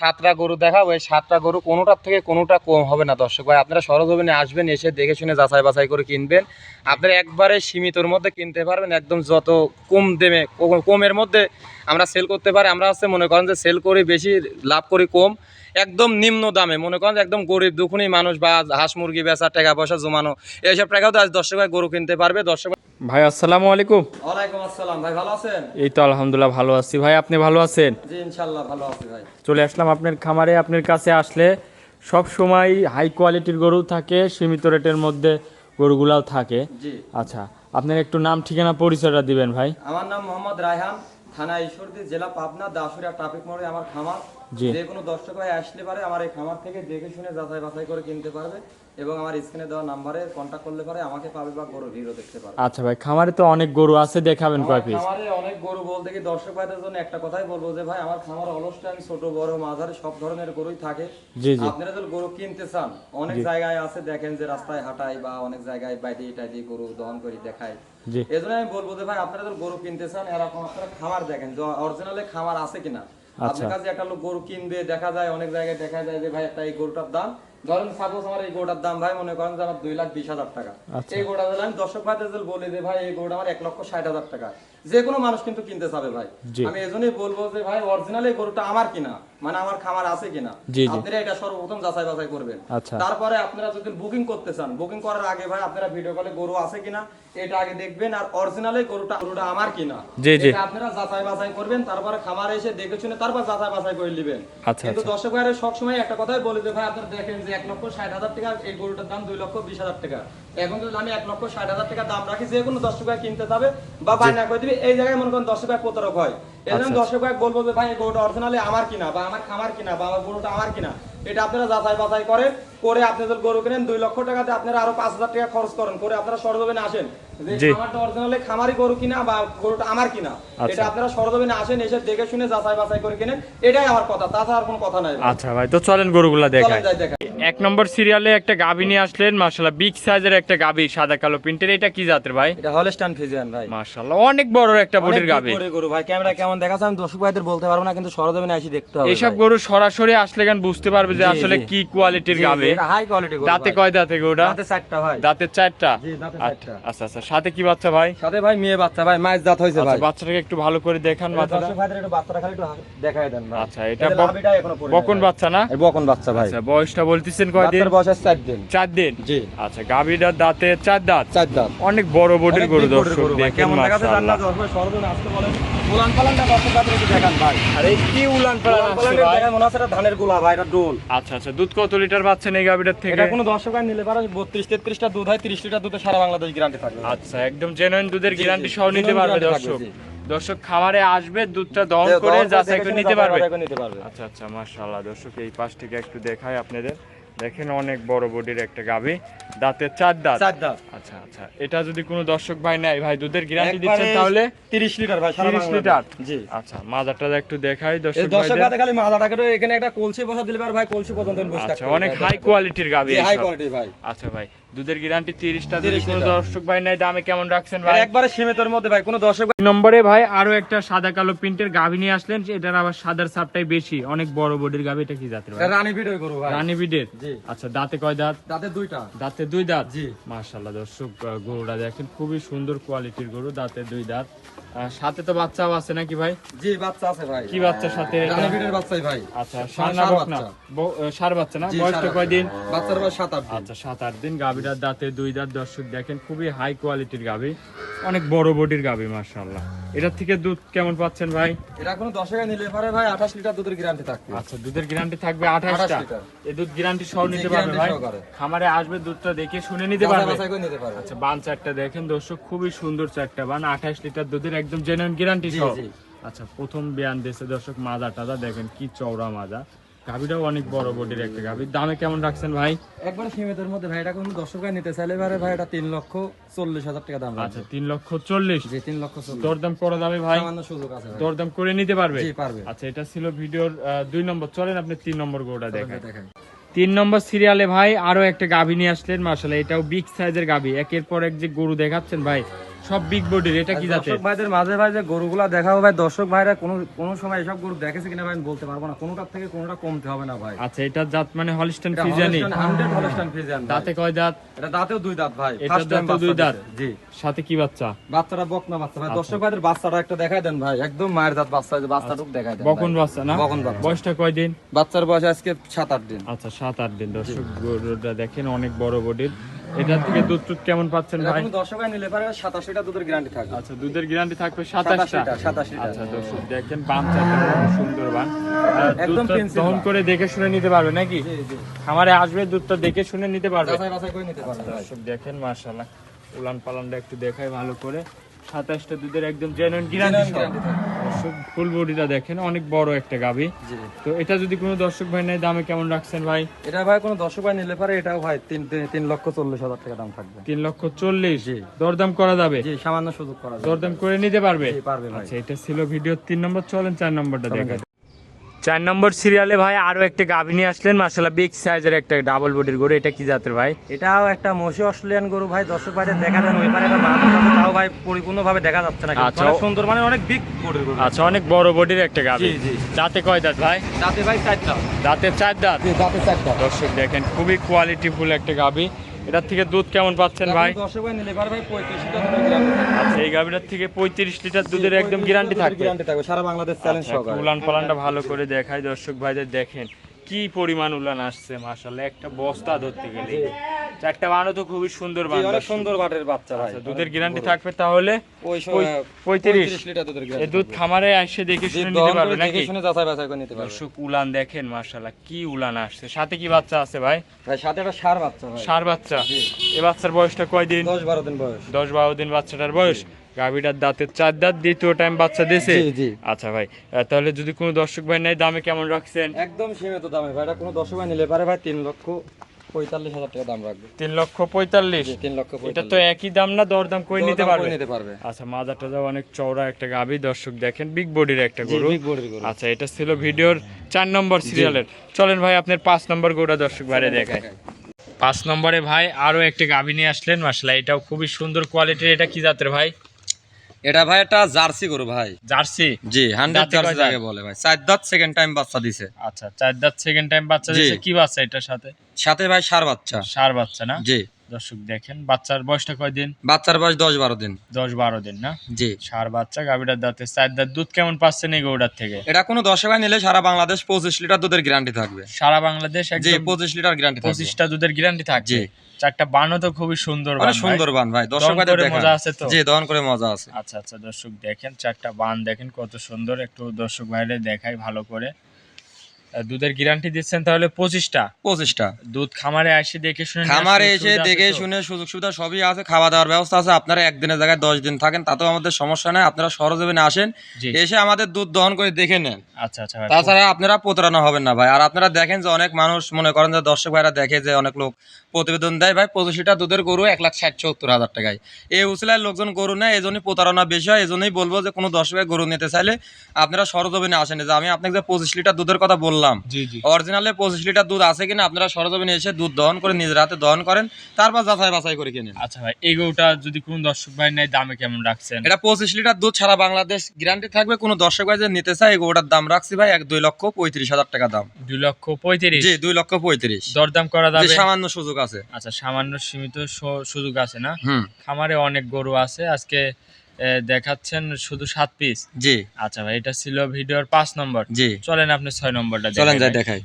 7টা গরু দেখাবো, এই 7টা গরু কোনোটার থেকে কোনোটা কম হবে না দর্শক ভাই। আপনারা সরজমিনে আসবেন, এসে দেখে শুনে যাচাই বাছাই করে কিনবেন। আপনারা একবারে সীমিতর মধ্যে কিনতে পারবেন, একদম যত কম দামে কমের মধ্যে আমরা সেল করতে পারি। আমরা হচ্ছে মনে করেন যে সেল করি বেশি, লাভ করি কম, একদম নিম্ন দামে। মনে করেন যে একদম গরিব দুঃখী মানুষ বা হাঁস মুরগি বেচা, টাকা পয়সা জমানো, এইসব টাকাও তো আজ দর্শক ভাই গরু কিনতে পারবে। দর্শক ভাই আসসালামু আলাইকুম। ওয়ালাইকুম আসসালাম ভাই, ভালো আছেন? এই তো আলহামদুলিল্লাহ ভালো আছি ভাই, আপনি ভালো আছেন? জি ইনশাআল্লাহ ভালো আছি ভাই। চলে আসলাম আপনার খামারে। আপনার কাছে আসলে সব সময় হাই কোয়ালিটির গরু থাকে, সীমিত রেটের মধ্যে গরুগুলাও থাকে। জি আচ্ছা, আপনার একটু নাম ঠিকানা পরিচয়টা দিবেন ভাই। আমার নাম মোহাম্মদ রায়হান, থানা ঈশ্বরদী, জেলা পাবনা, দাসুরিয়া ট্রাফিক মোড়ে আমার খামার। জি। যে কোনো দর্শক ভাই আসলে পারে আমার এই খামার থেকে দেখে শুনে যাচাই বাছাই করে কিনতে পারবে, এবং আমার স্ক্রিনে দেওয়া নাম্বারে কন্ট্যাক্ট করলে পারে আমাকে পাবে বা গরু ভিডিও দেখতে পারবে। আচ্ছা ভাই, খামারে তো অনেক গরু আছে, দেখাবেন আমার কয় পিস? খামারে অনেক গরু বলতে কি দর্শক ভাইদের জন্য একটা কথাই বলবো যে ভাই আমার খামার অলস্টাইন ছোট বড় মাঝারি সব ধরনের গরুই থাকে। জি জি আপনারা যদি গরু কিনতে চান, অনেক জায়গায় আছে দেখেন যে রাস্তায় হাঁটাই বা অনেক জায়গায় বাইরে টাইডি গরু দহন করে দেখায়। জি এই জন্য আমি বলবো যে ভাই আপনারা যদি গরু কিনতে চান, এরকম আপনারা খামার দেখেন যে অরিজিনালে খামার আছে কিনা। আচ্ছা। আপনার কাছে একটা লোক গরু কিনবে, দেখা যায় অনেক জায়গায় দেখা যায় যে ভাই একটা এই গরুটার দাম, ধরেন সাপোজ আমার এই গরুটার দাম ভাই মনে করেন যে আমার 2,20,000 টাকা। আচ্ছা। এই গরুটা আমি দর্শক ভাইদের বলি যে ভাই এই গরুটা আমার 1,60,000 টাকা, যে কোনো মানুষ কিন্তু কিনতে চাবে ভাই। জি। আমি এজন্যই বলবো যে ভাই অরিজিনাল এই গরুটা আমার কিনা, মানে আমার খামার আছে কিনা, জি জি আপনারা এটা সর্বপ্রথম যাচাই বাছাই করবেন। আচ্ছা। তারপরে আপনারা যদি বুকিং করতে চান, বুকিং করার আগে ভাই আপনারা ভিডিও কলে গরু আছে কিনা এটা আগে দেখবেন, আর অরিজিনালি গরুটা আমার কিনা জি জি এটা আপনারা যাচাই বাছাই করবেন। তারপরে খামারে এসে দেখে শুনে তারপর যাচাই বাছাই করে নেবেন। আচ্ছা কিন্তু আচ্ছা দর্শক ভাইরা সবসময় একটা কথাই বলে যে ভাই আপনারা দেখেন যে 1,60,000 টাকা এই গরুটার দাম 2,20,000 টাকা। এখন যদি আমি 1,60,000 টাকা দাম রাখি, যে কোনো দর্শক ভাই কিনতে যাবে বা বায়না করে দিবে, এই জায়গায় মনে করেন দর্শক ভাই প্রতারক হয়। এই জন্য আচ্ছা। দর্শক ভাই বলবো যে ভাই এই গরুটা অরিজিনালি আমার কিনা বা আমার খামার কিনা বা আমার গরুটা আমার কিনা, এটা আপনারা যাচাই বাছাই করেন। করে আপনি যদি গরু কিনেন 2 লক্ষ টাকাতে আপনারা আরো 5,000 টাকা খরচ করেন, করে আপনারা সরজমিনে আসেন যে জি। খামারটা অরিজিনালি খামারি গরু কিনা বা গরুটা আমার কিনা, আচ্ছা। এটা আপনারা সরজমিনে আসেন, এসে দেখে শুনে যাচাই বাছাই করে কিনেন। এটাই আমার কথা, তাছাড়া আর কোনো কথা নাই ভাই। আচ্ছা ভাই, তো চলেন গরুগুলা চলেন দেখাই। যাই দেখাই। 1 নম্বর সিরিয়ালে একটা গাভী নিয়ে আসলেন, মাশাআল্লাহ বিগ সাইজের একটা গাভী, সাদা কালো প্রিন্টের। এটা কি জাতের ভাই? এটা হলস্টাইন ফ্রিজিয়ান ভাই। মাশাআল্লাহ অনেক বড় একটা বডির গাভী। অনেক গরু ভাই, ক্যামেরা কেমন দেখাচ্ছে আমি দর্শক ভাইদের বলতে পারবো না, কিন্তু সরজমিনে এসে দেখতে হবে। এইসব ভাই। গরু সরাসরি আসলে গান বুঝতে পারবে যে জি, আসলে জি। কি কোয়ালিটির জি, জি, গাভী। এটা হাই কোয়ালিটি গরু। দাঁতে ভাই। কয় দাঁতে গরুটা? দাঁতে 4টা ভাই। দাঁতের 4টা। জি, দাঁতে আচ্ছা 4টা। আচ্ছা আচ্ছা, সাথে কি বাচ্চা ভাই? সাথে ভাই মেয়ে বাচ্চা ভাই, মায়ের জাত হইছে আচ্ছা, ভাই। বাচ্চাটাকে একটু ভালো করে দেখান মাথাটা। দর্শক ভাইদের একটু বাচ্চাটা খালি একটু দেখায় দেন ভাই। আচ্ছা, এটা এদের লাভিটা এখনো পড়ে নাই বকন ভাই। বাচ্চা না? এই বকন বাচ্চা ভাই। আচ্ছা, বয়সটা বলতেছেন কয়দিন? বাচ্চার বয়স 4 দিন। 4 দিন। জি। আচ্ছা, গাভীটার দাঁতে 4 দাঁত। 4 দাঁত। অনেক বড় বডির অনেক গরু big body দর্শক গরু ভাই। দেখেন কেমন দেখাচ্ছে জান না, মাশাআল্লাহ। দর্শক ভাই সরজমিনে আসতে বলেন। উলান পালানটা দর্শক ভাইদের একটু দেখান ভাই। আর এই কি উলান পালান উলান আসছে পালানটা ভাই? দেখেন মনে হচ্ছে এটা ধানের গোলা ভাই, এটা ডোল। আচ্ছা আচ্ছা, দুধ কত লিটার পাচ্ছেন এই গাভীটার থেকে? এটা কোনো দর্শক ভাই নিলে পারে 32-33টা দুধ হয়, 30 লিটার দুধে সারা বাংলাদেশ গ্যারান্টি থাকবে। আচ্ছা, একদম জেনুইন দুধের জি, গ্যারান্টি জি, সহ নিতে genuine পারবে guarantee থাকবে, দর্শক। জি। দর্শক খামারে আসবে, দুধটা দহন যে করে দহন করে যাচাই দেখে করে শুনে নিতে যাচাই পারবে। বাছাই করে নিতে পারবে। আচ্ছা আচ্ছা, মাশাআল্লাহ। দর্শক এই পাশ থেকে একটু দেখাই আপনাদের, দেখেন অনেক বড় বডির একটা গাভী, দাঁতের 4 দাঁত। 4 দাঁত। আচ্ছা আচ্ছা, এটা যদি কোনো দর্শক ভাই নেয় ভাই, দুধের গ্যারান্টি একবারে দিচ্ছেন তাহলে? 30 লিটার ভাই, সারা 30 বাংলাদেশ। লিটার। জি। আচ্ছা, মাজারটা একটু দেখাই এই দর্শক দর্শক ভাইদের। ভাইদের খালি মাথাটাকে তো এখানে একটা কলসি বসা দিলে পারে ভাই, কলসি পর্যন্ত বসে আচ্ছা, থাকতে অনেক হাই কোয়ালিটির গাভী। হাই এইসব। কোয়ালিটি ভাই। আচ্ছা ভাই, দুধের গ্যারান্টি 30টা, যদি 30 কোনো লিটার। দর্শক ভাই নেয় দামে কেমন রাখছেন ভাই? একবারে সীমিতের মধ্যে ভাই, কোনো দর্শক ভাই। 2 নম্বরে ভাই আরো একটা সাদা কালো প্রিন্টের গাভী নিয়ে আসলেন, এটার আবার সাদার ছাপটাই বেশি, অনেক বড় বডির গাভী। এটা কি জাতের ভাই? এটা রানী ভিডিও গরু ভাই। রানী বিডের। জি। আচ্ছা, দাঁতে কয় দাঁত? দাঁতে 2টা। দাঁতে 2 দাঁত। জি। মাশাআল্লাহ দর্শক, গরুটা দেখেন খুবই সুন্দর কোয়ালিটির গরু, দাঁতে 2 দাঁত। সাথে তো বাচ্চাও আছে নাকি ভাই? জি, বাচ্চা আছে ভাই। কি বাচ্চার সাথে এটা? রানী ভিডিওর বাচ্চাই ভাই। আচ্ছা, ষাঁড় না বকনা? ষাঁড় বাচ্চা না? জি, বয়সটা ষাঁড় কয়দিন? বাচ্চা। বাচ্চার বয়স 7-8 দিন। আচ্ছা, 7-8 দিন। গাভীটার দাঁতে 2 দাঁত। দর্শক দেখেন খুবই হাই কোয়ালিটির গাভী, অনেক বড় বডির গাভী মাশাআল্লাহ। এটার থেকে দুধ কেমন পাচ্ছেন ভাই? এটা কোনো দর্শকে নিলে পারে ভাই 28 লিটার দুধের গ্যারান্টি থাকবে। আচ্ছা, দুধের গ্যারান্টি থাকবে 28 28টা। লিটার। এই দুধ গ্যারান্টি সহ জি, নিতে পারবে guarantee ভাই? সহকারে। খামারে আসবে, দুধটা দেখে শুনে নিতে যাচাই পারবে। বাছাই করে নিতে পারবে। আচ্ছা, বান 4টা দেখেন দর্শক, খুবই সুন্দর 4টা বান, 28 লিটার দুধের, একদম জেনুইন গ্যারান্টি জি, সহ। জি। আচ্ছা, প্রথম বিয়ান দিয়েছে দর্শক, মাজা টাজা দেখেন কি চওড়া মাজা। গাভীটাও অনেক বড় বডির একটা গাভী। দামে কেমন রাখছেন ভাই? একবারে সীমিতের মধ্যে ভাই, এটা কোনো দর্শক ভাই নিতে চাইলে পারে ভাই, এটা 3,40,000 টাকা দাম আচ্ছা, আছে। 3,40,000। জি, 3,40,000। দরদাম করা যাবে ভাই? সামান্য সুযোগ আছে ভাই। দরদাম করে নিতে পারবে? জি, পারবে। আচ্ছা, এটা ছিল ভিডিওর 2 নম্বর। চলেন আপনি 3 নম্বর গরুটা দেখেন। দেখাই। 3 নম্বর সিরিয়ালে ভাই আরো একটা গাভী নিয়ে আসলেন মাশাআল্লাহ, এটাও বিগ সাইজের গাভী। একের পর এক যে গরু দেখাচ্ছেন ভাই, সব বিগ বডির। এটা কি জাতের? দর্শক ভাইদের মাঝে ভাই যে গরুগুলা দেখাবো ভাই, দর্শক ভাইরা কোনো সময় এসব গরু দেখেছে কিনা ভাই আমি বলতে পারবো না, কোনোটার থেকে কোনোটা কমতে হবে না ভাই। আচ্ছা, এটা জাত মানে হলিস্টাইন ফ্রিজিয়ানি। 100 Holstein Friesian. দাঁতে কয় দাঁত? এটা দাঁতেও 2 দাঁত ভাই। এটা ফার্স্ট টাইম দাঁতেও 2 দাঁত। জি। সাথে কি বাচ্চা? বাচ্চাটা বকনা বাচ্চা ভাই। দর্শক ভাইদের বাচ্চাটা একটা দেখায় দেন ভাই, একদম মায়ের দাঁত বাচ্চা, যে বাচ্চাটুকু দেখায় দেন। বকন বাচ্চা না? বকন বাচ্চা। বয়সটা কয় দিন? বাচ্চার বয়স আজকে 7-8 দিন। আচ্ছা, 7-8 দিন। দর্শক গরুটা দেখেন অনেক বড় বডির। এটা থেকে দুধ টুধ কেমন পাচ্ছেন ভাই? কোনো দর্শক ভাই নিলে পারে 87টা দুধের গ্যারান্টি থাকবে। আচ্ছা, দুধের গ্যারান্টি থাকবে 27টা। 87টা। আচ্ছা দর্শক দেখেন বাচ্চাটা সুন্দর বান। একদম দুধটা পেন্সিল দহন বান। করে দেখে শুনে নিতে পারবে নাকি? জি জি। খামারে আসবে দুধটা দেখে শুনে নিতে পারবে। যাচাই বাছাই করে নিতে পারবে ভাই। দর্শক দেখেন মাশাআল্লাহ, উলান পালানটা একটু দেখাই ভালো করে। 27টা দুধের একদম জেনুইন গ্যারান্টি গ্যারান্টি থাকবে। দর্শক ফুল বডিটা দেখেন, অনেক বড় একটা গাভী। জি। তো এটা যদি কোনো দর্শক ভাই নেয়, দামে কেমন রাখছেন ভাই? এটা ভাই কোনো দর্শক ভাই নিলে পারে এটাও ভাই 3,40,000 টাকা দাম থাকবে। 3,40,000। জি। দরদাম করা যাবে? জি, সামান্য সুযোগ করা যাবে। দরদাম করে নিতে পারবে? জি, পারবে ভাই। আচ্ছা, এটা ছিল ভিডিও 3 নম্বর। চলেন 4 নম্বরটা দেখাই। 4 নম্বর সিরিয়ালে ভাই আরো একটা গাভী নিয়ে আসলেন মাশাআল্লাহ, বিগ সাইজের একটা ডাবল বডির গরু। এটা কি জাতের ভাই? এটাও একটা মশি অস্ট্রেলিয়ান গরু ভাই। দর্শক ভাইদের দেখা দেন ওই পারে একটা মাথা আছে, তাও ভাই পরিপূর্ণভাবে দেখা যাচ্ছে না। আচ্ছা। অনেক সুন্দর, মানে অনেক বিগ বডির গরু। আচ্ছা, অনেক বড় বডির একটা গাভী। জি, জি। দাঁতে কয় দাঁত ভাই? দাঁতে ভাই 4টা। দাঁতের 4 দাঁত। জি, দাঁতে 4টা। দর্শক দেখেন খুবই কোয়ালিটিফুল একটা গাভী। এটার থেকে দুধ কেমন পাচ্ছেন ভাই? দর্শক ভাই নিলে পারে ভাই 35 লিটার দুধের গ্যারান্টি থাকবে। আচ্ছা, এই গাভীটার থেকে 35 লিটার দুধের একদম গ্যারান্টি থাকবে। গ্যারান্টি থাকবে সারা বাংলাদেশ চ্যালেঞ্জ আচ্ছা, সহকারে। উলান পালানটা ভালো করে দেখাই দর্শক ভাইদের, দেখেন কি পরিমাণ উলান আসছে মাশাআল্লাহ, একটা বস্তা ধরতে গেলে। 4টা বানও তো খুবই সুন্দর বান। জি, অনেক সুন্দর বাটের বাচ্চা ভাই। আচ্ছা, দুধের গ্যারান্টি থাকবে তাহলে ওই 35 লিটার দুধের এই গ্যারান্টি। দুধ খামারে এসে দেখে শুনে নিতে পারবে নাকি? দেখে শুনে যাচাই বাছাই করে নিতে পারবে। দর্শক উলান দেখেন মাশাআল্লাহ, কি উলান আসছে। সাথে কি বাচ্চা আছে ভাই? ভাই সাথে একটা ষাঁড় বাচ্চা ভাই। ষাঁড় বাচ্চা। জি। এই বাচ্চার বয়সটা কয় দিন? 10-12 দিন বয়স। 10-12 দিন বাচ্চাটার বয়স। গাভীটার দাঁতের 4 দাঁত, দ্বিতীয় টাইম বাচ্চা দিয়েছে। জি, জি। আচ্ছা ভাই, তাহলে যদি কোনো দর্শক ভাই নেয়, দামে কেমন রাখছেন? একদম সীমিত দামে ভাই। এটা কোনো দর্শক ভাই নিলে পারে ভাই 3,45,000 টাকা দাম রাখবে। 3,45,000। জি, 3,45,000। এটা তো একই দাম না? দরদাম করে নিতে পারবে? নিতে পারবে। আচ্ছা, মাজাটা যাও অনেক চওড়া একটা গাভী। দর্শক দেখেন বিগ বডির একটা গরু। বিগ বডির গরু। আচ্ছা, এটা ছিল ভিডিওর 4 নম্বর সিরিয়ালের। চলেন ভাই আপনার 5 নম্বর গরুটা দর্শক ভাইরে দেখায়। 5 নম্বরে ভাই আরো একটা গাভী নিয়ে আসলেন মাশাআল্লাহ, এটাও খুবই সুন্দর কোয়ালিটির। এটা কি জাতের ভাই? এটা ভাই একটা জার্সি গরু ভাই। জার্সি। জি, 100 দাঁতে কয় জার্সি দাঁত? যাকে বলে ভাই। 4 দাঁত, সেকেন্ড টাইম বাচ্চা দিছে। আচ্ছা, 4 দাঁত, সেকেন্ড টাইম বাচ্চা দিয়েছে। জি। কি বাচ্চা এটার সাথে? সাথে ভাই ষাঁড় বাচ্চা। ষাঁড় বাচ্চা না? জি। দর্শক দেখেন বাচ্চার বয়সটা কয় দিন? বাচ্চার বয়স 10-12 দিন। 10-12 দিন না? জি। ষাঁড় বাচ্চা, গাভীটার দাঁতে 4 দাঁত। দুধ কেমন পাচ্ছেন এই গরুটার থেকে? এটা কোনো দর্শক ভাই নিলে সারা বাংলাদেশ 25 লিটার দুধের গ্যারান্টি থাকবে। সারা বাংলাদেশ জি, একদম 25 লিটার গ্যারান্টি থাকবে। 25টা দুধের গ্যারান্টি থাকবে। জি। 4টা বানও তো খুবই সুন্দর বান অনেক ভাই। সুন্দর বান ভাই। দর্শক দহন ভাইদের করে দেখা মজা আছে তো? জি, দহন করে মজা আছে। আচ্ছা আচ্ছা, দর্শক দেখেন 4টা বান দেখেন কত সুন্দর। একটু দর্শক ভাইরে দেখাই ভালো করে। দুধের গ্যারান্টি দিচ্ছেন তাহলে 25টা? 25টা। দুধ খামারে এসে দেখে শুনে নিয়ে খামারে আসার এসে সুবিধা আছে দেখে তো? শুনে সুযোগ সুবিধা সবই আছে, খাওয়া দাওয়ার ব্যবস্থা আছে। আপনারা একদিনের জায়গায় 10 দিন থাকেন, তাতেও আমাদের সমস্যা নাই। আপনারা সরজমিনে আসেন, জি। এসে আমাদের দুধ দহন করে দেখে নেন। আচ্ছা আচ্ছা ভাই। তাছাড়া আপনারা প্রতারণা হবেন না ভাই। আর আপনারা দেখেন যে অনেক মানুষ মনে করেন যে দর্শক ভাইরা দেখে যে অনেক লোক প্রতিবেদন দেয় ভাই 25টা দুধের গরু 1,60,70,000 টাকায়। এই উসিলায় লোকজন গরু নেয়, এই জন্যই প্রতারণা বেশি হয়। এই জন্যই বলবো যে কোনো দর্শক ভাই গরু নিতে চাইলে আপনারা সরজমিনে আসেন। যে আমি আপনাকে যে 25 লিটার দুধের কথা বললাম, জি জি। অরিজিনালে 25 লিটার দুধ আছে কিনা আপনারা সরজমিনে এসে দুধ দহন করে নিজের হাতে দহন করেন, তারপর যাচাই বাছাই করে কিনেন। আচ্ছা ভাই, এই গরুটা যদি কোনো দর্শক ভাই নেয়, দামে কেমন রাখছেন? এটা 25 লিটার দুধ সারা বাংলাদেশ গ্যারান্টি থাকবে। কোনো দর্শক ভাই যে নিতে চায়, এই গরুটার দাম রাখছি ভাই 2,35,000 টাকা দাম। 2,35,000? জি, 2,35,000। দরদাম করা জি, যাবে? সামান্য সুযোগ আছে। আচ্ছা, সামান্য সীমিত সুযোগ আছে না? হুম। খামারে অনেক গরু আছে, আজকে দেখাচ্ছেন শুধু 7 পিস। জি। আচ্ছা ভাই, এটা ছিল ভিডিওর 5 নম্বর। জি। চলেন আপনি 6 নম্বরটা চলেন দেখাই যাই ভাই। দেখাই।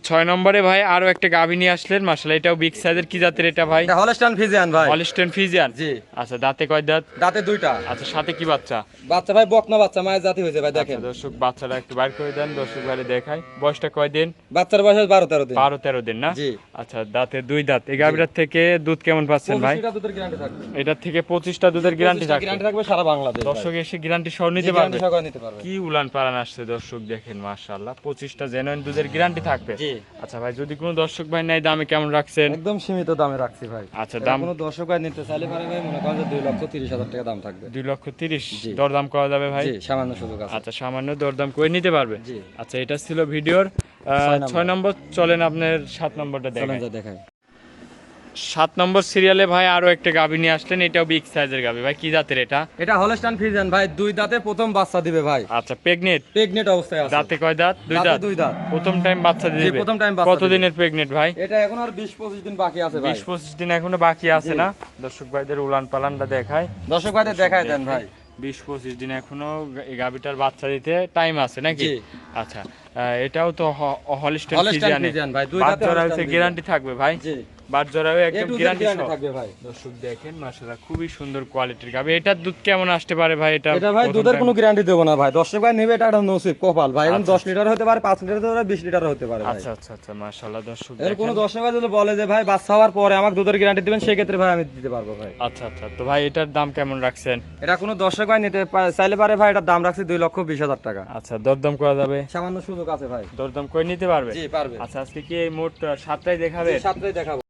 6 নম্বরে ভাই আরো একটা গাভী নিয়ে আসলেন মাশাআল্লাহ, এটাও বিগ সাইজের। কি জাতের এটা ভাই? এটা হলস্টাইন ফ্রিজিয়ান ভাই। Holstein Friesian. জি। আচ্ছা, দাঁতে কয় দাঁত? দাঁতে 2টা। আচ্ছা, সাথে কি বাচ্চা? বাচ্চা ভাই বকনা বাচ্চা, মায়ের জাতি হয়েছে ভাই। দেখেন আচ্ছা, দর্শক বাচ্চাটা একটু বাইর করে দেন, দর্শক ভাইরে দেখাই। বয়সটা কয় দিন? বাচ্চার বয়স 12-13 দিন। 12-13 দিন না? জি। আচ্ছা, দাঁতে 2 দাঁত। এই গাভীটার থেকে দুধ কেমন পাচ্ছেন ভাই? 25টা দুধের গ্যারান্টি থাকবে। এটার থেকে 25টা দুধের গ্যারান্টি থাকবে। গ্যারান্টি থাকবে সারা বাংলাদেশ। দর্শক এসে গ্যারান্টি সহ নিতে পারবে? গ্যারান্টি সহকারে নিতে পারবে। কি উলান পালান আসছে দর্শক দেখেন মাশাআল্লাহ, 25টা জেনুইন দুধের গ্যারান্টি থাকবে। জি। আচ্ছা ভাই, যদি কোনো দর্শক ভাই নেয়, দামে কেমন রাখছেন? একদম সীমিত দামে রাখছি ভাই। আচ্ছা, এটা দাম কোনো দর্শক ভাই নিতে চাইলে পারে ভাই, মনে করেন যে 2,30,000 টাকা দাম থাকবে। 2,30,000? জি। দরদাম করা যাবে ভাই? জি, সামান্য সুযোগ আছে। আচ্ছা, সামান্য দরদাম করে নিতে পারবে। জি। আচ্ছা, এটা ছিল ভিডিওর 6 নম্বর। চলেন আপনার 7 নম্বরটা চলেন দেখেন। যাই দেখাই। 7 নম্বর সিরিয়ালে ভাই আরো একটা গাভী নিয়ে আসলেন, এটাও বিগ সাইজের গাভী ভাই, কি জাতের এটা? এটা হলস্টাইন ফ্রিজিয়ান ভাই, 2 দাঁতে প্রথম বাচ্চা দিবে ভাই। আচ্ছা, প্রেগনেট? প্রেগনেট অবস্থায় আছে। দাঁতে কয় দাঁত? 2 দাঁত। 2 দাঁত। প্রথম টাইম বাচ্চা জি, দিবে? প্রথম টাইম বাচ্চা দিবে। কতদিনের প্রেগনেট ভাই? এটা এখন আর 20-25 দিন বাকি আছে ভাই। 20-25 দিন এখনো বাকি আছে জি। না? দর্শক ভাইদের উলান পালানটা দেখায়। দর্শক ভাইদের দেখায় দেন ভাই। 20-25 দিন এখনো এই গাভীটার বাচ্চা দিতে টাইম আছে নাকি? জি। আচ্ছা, এটাও তো হলিস্টাইন হলস্টাইন ফ্রিজিয়ান। ফ্রিজিয়ান ভাই, 2 বাট দাঁতে জোড়া হলস্টাইন গ্যারান্টি থাকবে ভাই? জি। বাট জোড়াও একদম গ্যারান্টি থাকবে ভাই। দর্শক দেখেন মাশাআল্লাহ খুবই সুন্দর কোয়ালিটির গাভী। এটার দুধ কেমন আসতে পারে ভাই? এটা এটা ভাই প্রথম দুধের time- কোনো গ্যারান্টি দেবো না ভাই, দর্শক ভাই নেবে এটা একটা নসিব কপাল ভাই। এখন আচ্ছা। 10 লিটার হতে পারে, 5 লিটার হতে পারে, 20 লিটার হতে পারে ভাই। আচ্ছা আচ্ছা আচ্ছা, মাশাআল্লাহ দর্শক এর কোনো দেখেন। দর্শক ভাই যদি বলে যে ভাই বাচ্চা হওয়ার পরে আমাকে দুধের গ্যারান্টি দিবেন, সেই ক্ষেত্রে ভাই আমি দিতে পারবো ভাই। আচ্ছা আচ্ছা, তো ভাই এটার দাম কেমন রাখছেন? এটা কোনো দর্শক ভাই নিতে চাইলে পারে ভাই, এটার দাম রাখছি 2,20,000 টাকা। আচ্ছা, দরদাম করা যাবে? সামান্য সুযোগ আছে ভাই। দরদাম করে নিতে পারবে? জি পারবে। আচ্ছা, আজকে কি এই মোট 7টাই দেখাবে? 7টাই দেখাবো।